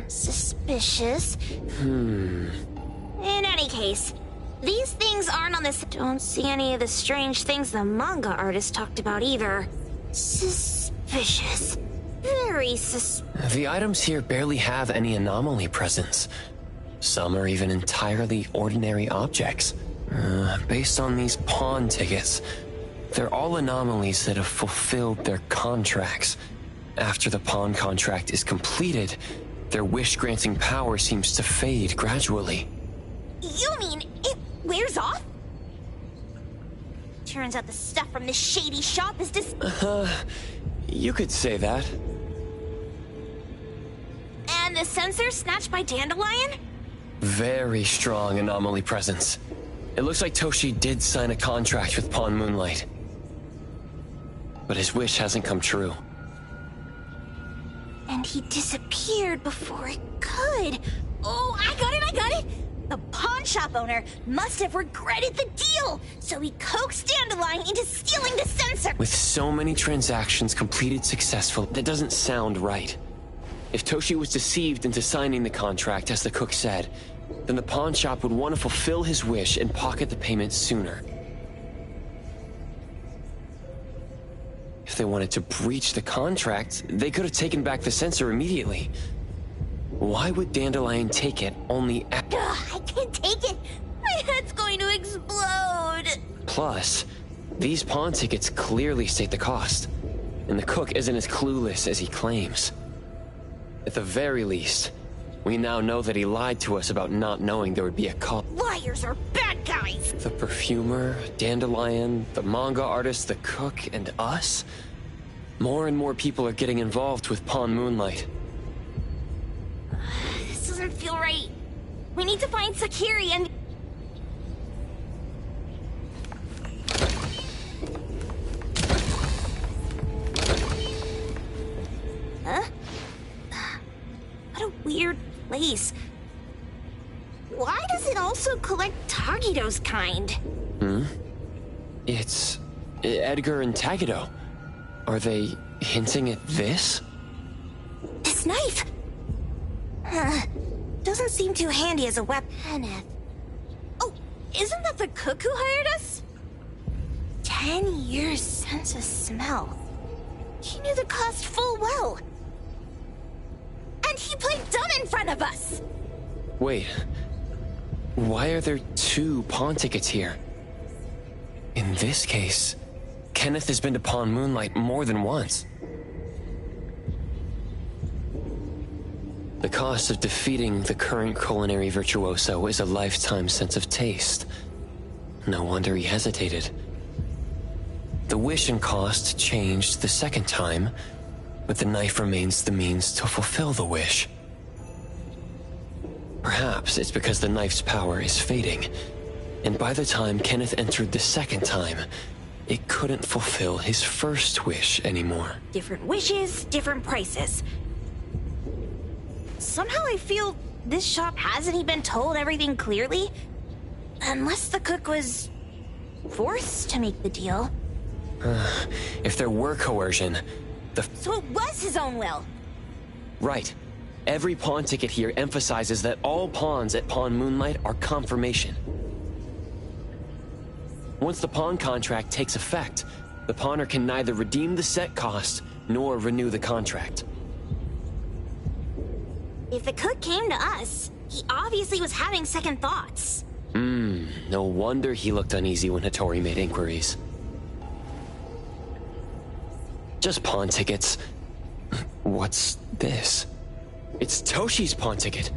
Suspicious. In any case, these things aren't on this. Don't see any of the strange things the manga artist talked about either. Suspicious. Very suspicious. The items here barely have any anomaly presence. Some are even entirely ordinary objects. Based on these pawn tickets, they're all anomalies that have fulfilled their contracts. After the pawn contract is completed, their wish-granting power seems to fade gradually. You mean it wears off? Turns out the stuff from this shady shop is You could say that. And the sensor snatched by Dandelion? Very strong anomaly presence. It looks like Toshi did sign a contract with Pawn Moonlight. But his wish hasn't come true. And he disappeared before it could. Oh, I got it! The pawn shop owner must have regretted the deal, so he coaxed Dandelion into stealing the sensor. With so many transactions completed successfully, that doesn't sound right. If Toshi was deceived into signing the contract, as the cook said, then the pawn shop would want to fulfill his wish and pocket the payment sooner. If they wanted to breach the contract, they could have taken back the sensor immediately. Why would Dandelion take it only at— I can't take it! My head's going to explode! Plus, these pawn tickets clearly state the cost, and the cook isn't as clueless as he claims. At the very least, we now know that he lied to us about not knowing there would be a cost. Liars are bad guys! The perfumer, Dandelion, the manga artist, the cook, and us? More and more people are getting involved with Pawn Moonlight. This doesn't feel right. We need to find Sakiri and... Huh? What a weird place. Why does it also collect Tagido's kind? It's Edgar and Tagido. Are they hinting at this? This knife! Doesn't seem too handy as a weapon. Oh, isn't that the cook who hired us? 10 years sense of smell. He knew the cost full well. And he played dumb in front of us! Wait. Why are there 2 pawn tickets here? In this case, Kenneth has been to Pawn Moonlight more than once. The cost of defeating the current culinary virtuoso is a lifetime sense of taste. No wonder he hesitated. The wish and cost changed the second time, but the knife remains the means to fulfill the wish. Perhaps it's because the knife's power is fading, and by the time Kenneth entered the second time, it couldn't fulfill his first wish anymore. Different wishes, different prices. Somehow I feel this shop hasn't he been told everything clearly? Unless the cook was forced to make the deal. If there were coercion, So it was his own will! Right. Every pawn ticket here emphasizes that all pawns at Pawn Moonlight are confirmation. Once the pawn contract takes effect, the pawner can neither redeem the set cost nor renew the contract. If the cook came to us, he obviously was having second thoughts. No wonder he looked uneasy when Hattori made inquiries. Just pawn tickets. What's this? It's Toshi's pawn ticket.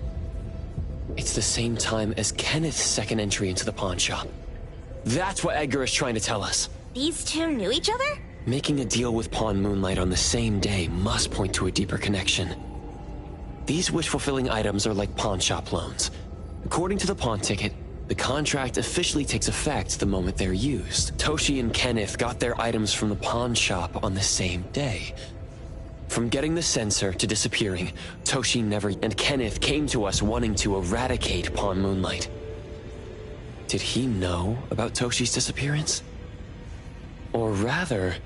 It's the same time as Kenneth's second entry into the pawn shop. That's what Edgar is trying to tell us. These two knew each other? Making a deal with Pawn Moonlight on the same day must point to a deeper connection. These wish-fulfilling items are like pawn shop loans. According to the pawn ticket, the contract officially takes effect the moment they're used. Toshi and Kenneth got their items from the pawn shop on the same day. From getting the sensor to disappearing, Toshi never... and Kenneth came to us wanting to eradicate Pawn Moonlight. Did he know about Toshi's disappearance? Or rather,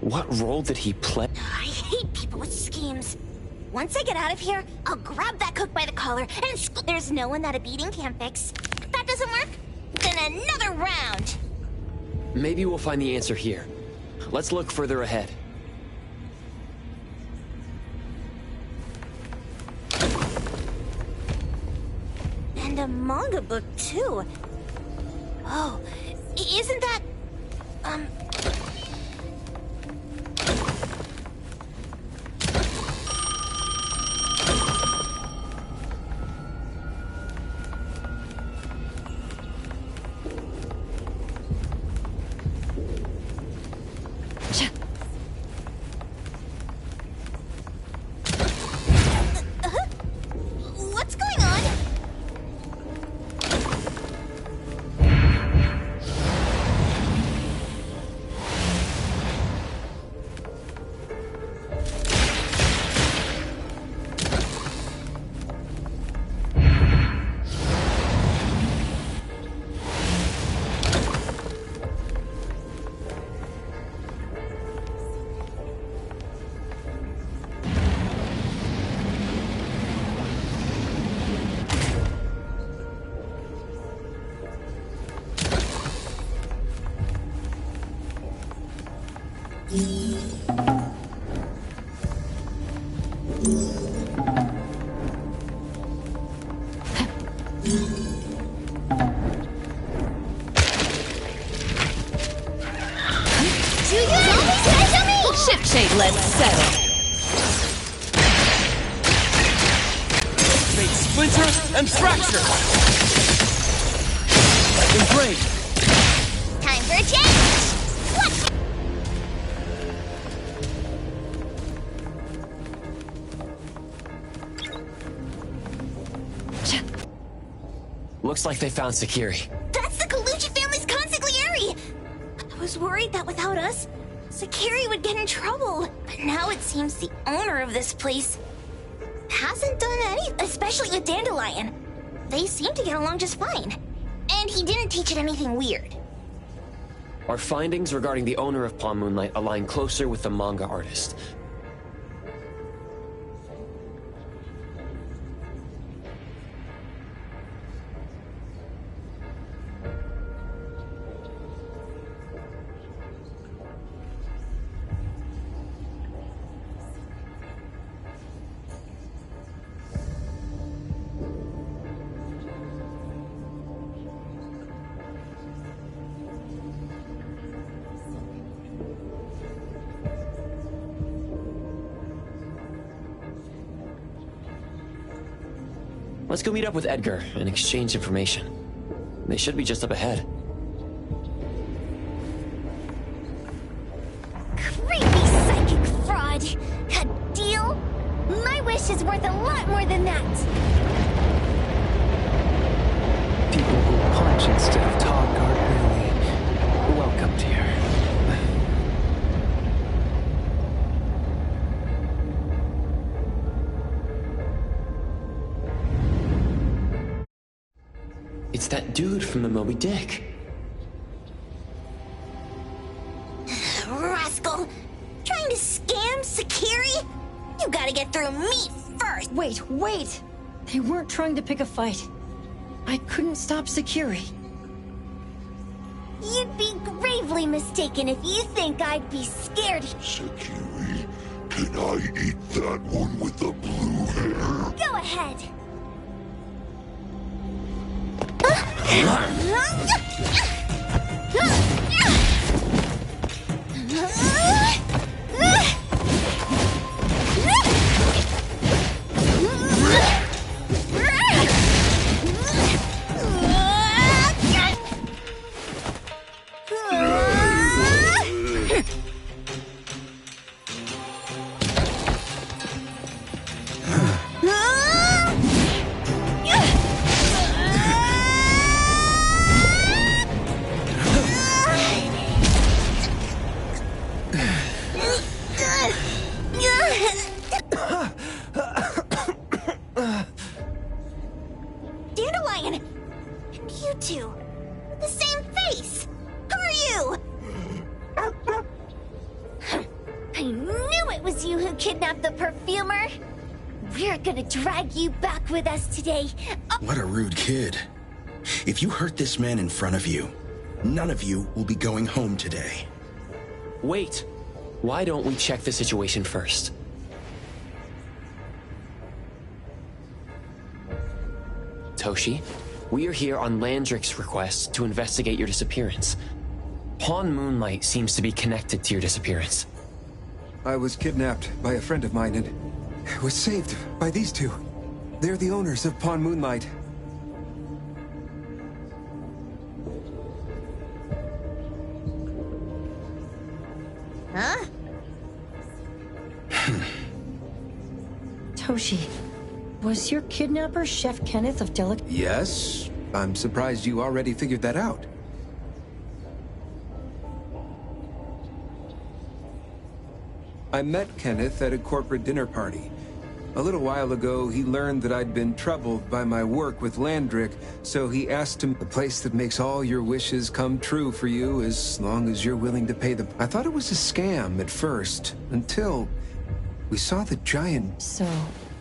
what role did he play? I hate people with schemes. Once I get out of here, I'll grab that cook by the collar and there's no one that a beating can't fix. If that doesn't work, then another round. Maybe we'll find the answer here. Let's look further ahead. And a manga book, too. Oh, isn't that... What's going on? Shift shade, let's settle. Make splinter and fracture. Engrave. Time for a change! What? Looks like they found Sakiri. That's the Colucci family's consigliere! I was worried that without us, Sakiri would get in trouble. But now it seems the owner of this place hasn't done any, especially with Dandelion. They seem to get along just fine. And he didn't teach it anything weird. Our findings regarding the owner of Pawn Moonlight align closer with the manga artist. Let's go meet up with Edgar and exchange information. They should be just up ahead. Creepy psychic fraud! A deal? My wish is worth a lot more than that! People who punch instead of talk are really welcomed here. It's that dude from the Moby Dick. Rascal! Trying to scam Sakiri? You gotta get through me first! Wait! They weren't trying to pick a fight. I couldn't stop Sakiri. You'd be gravely mistaken if you think I'd be scared. Sakiri, can I eat that one with the blue hair? Go ahead. Dandelion! And you two! The same face! Who are you? I knew it was you who kidnapped the perfumer! We're gonna drag you back with us today. What a rude kid. If you hurt this man in front of you, none of you will be going home today. Wait! Why don't we check the situation first? Toshi, we are here on Landrick's request to investigate your disappearance. Pawn Moonlight seems to be connected to your disappearance. I was kidnapped by a friend of mine and was saved by these two. They're the owners of Pawn Moonlight. Huh? Toshi, was your kidnapper Chef Kenneth of Yes? I'm surprised you already figured that out. I met Kenneth at a corporate dinner party. A little while ago, he learned that I'd been troubled by my work with Landrick, so he asked him the place that makes all your wishes come true for you as long as you're willing to pay them. I thought it was a scam at first, until we saw the giant. So,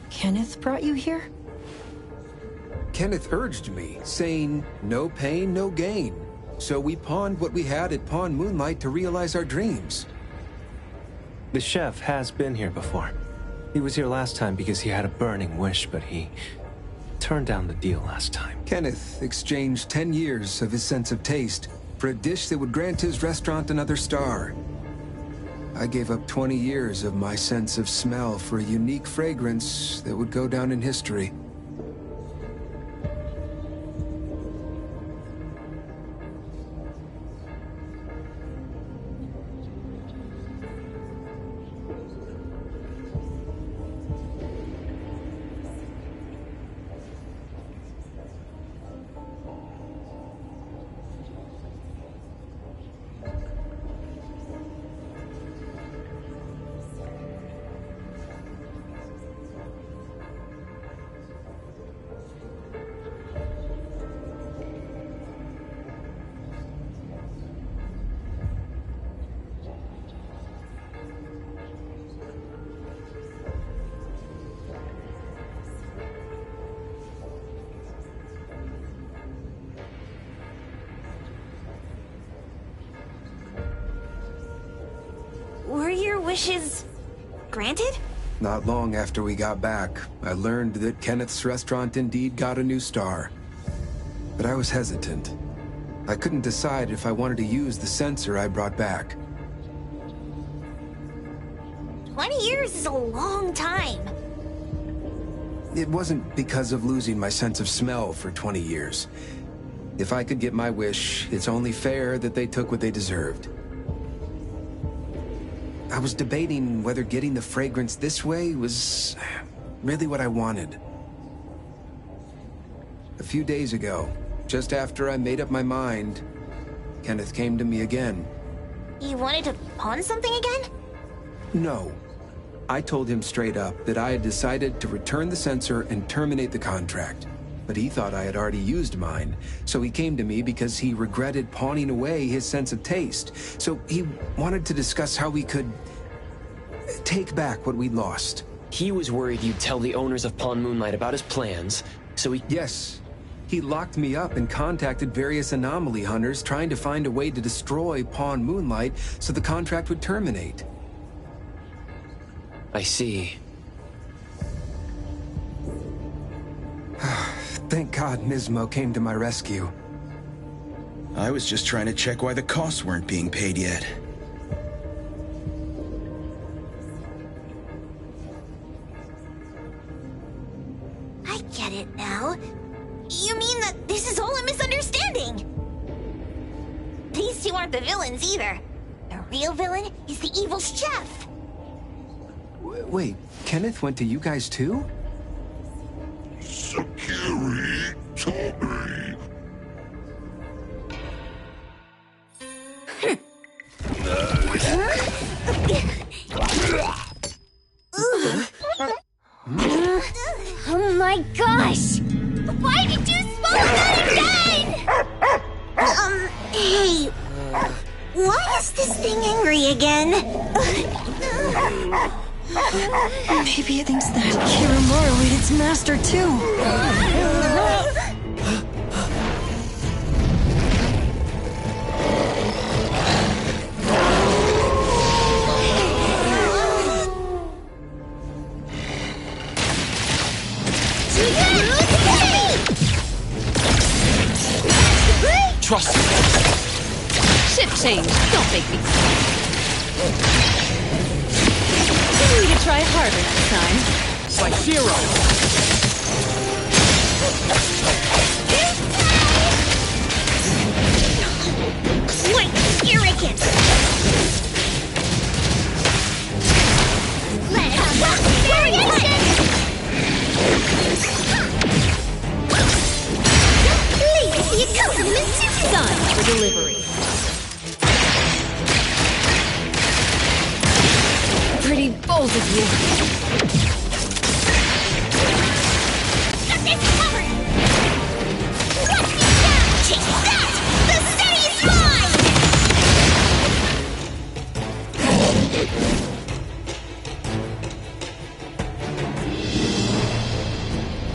Kenneth brought you here? Kenneth urged me, saying, no pain, no gain. So we pawned what we had at Pawn Moonlight to realize our dreams. The chef has been here before. He was here last time because he had a burning wish, but he turned down the deal last time. Kenneth exchanged 10 years of his sense of taste for a dish that would grant his restaurant another star. I gave up 20 years of my sense of smell for a unique fragrance that would go down in history. Were your wishes granted? Not long after we got back, I learned that Kenneth's restaurant indeed got a new star. But I was hesitant. I couldn't decide if I wanted to use the sensor I brought back. 20 years is a long time. It wasn't because of losing my sense of smell for 20 years. If I could get my wish, it's only fair that they took what they deserved. I was debating whether getting the fragrance this way was really what I wanted. A few days ago, just after I made up my mind, Kenneth came to me again. You wanted to pawn something again? No. I told him straight up that I had decided to return the sensor and terminate the contract. But he thought I had already used mine, so he came to me because he regretted pawning away his sense of taste. So he wanted to discuss how we could take back what we'd lost. He was worried you'd tell the owners of Pawn Moonlight about his plans, so he... Yes. He locked me up and contacted various anomaly hunters trying to find a way to destroy Pawn Moonlight so the contract would terminate. I see. Thank God Nismo came to my rescue. I was just trying to check why the costs weren't being paid yet. I get it now. You mean that this is all a misunderstanding? These two aren't the villains either. The real villain is the evil chef. Wait, Kenneth went to you guys too? Sakiri Tommy. Oh my gosh! Why did you smoke that again? Hey, why is this thing angry again? Maybe it thinks that Kiramaru ate its master too. Trust me. Shift change. Don't make me. You need to try harder next time. Saishiro! Quite arrogant! Let out that variation! Please, the accompaniment to Done for delivery. Pretty bold of you.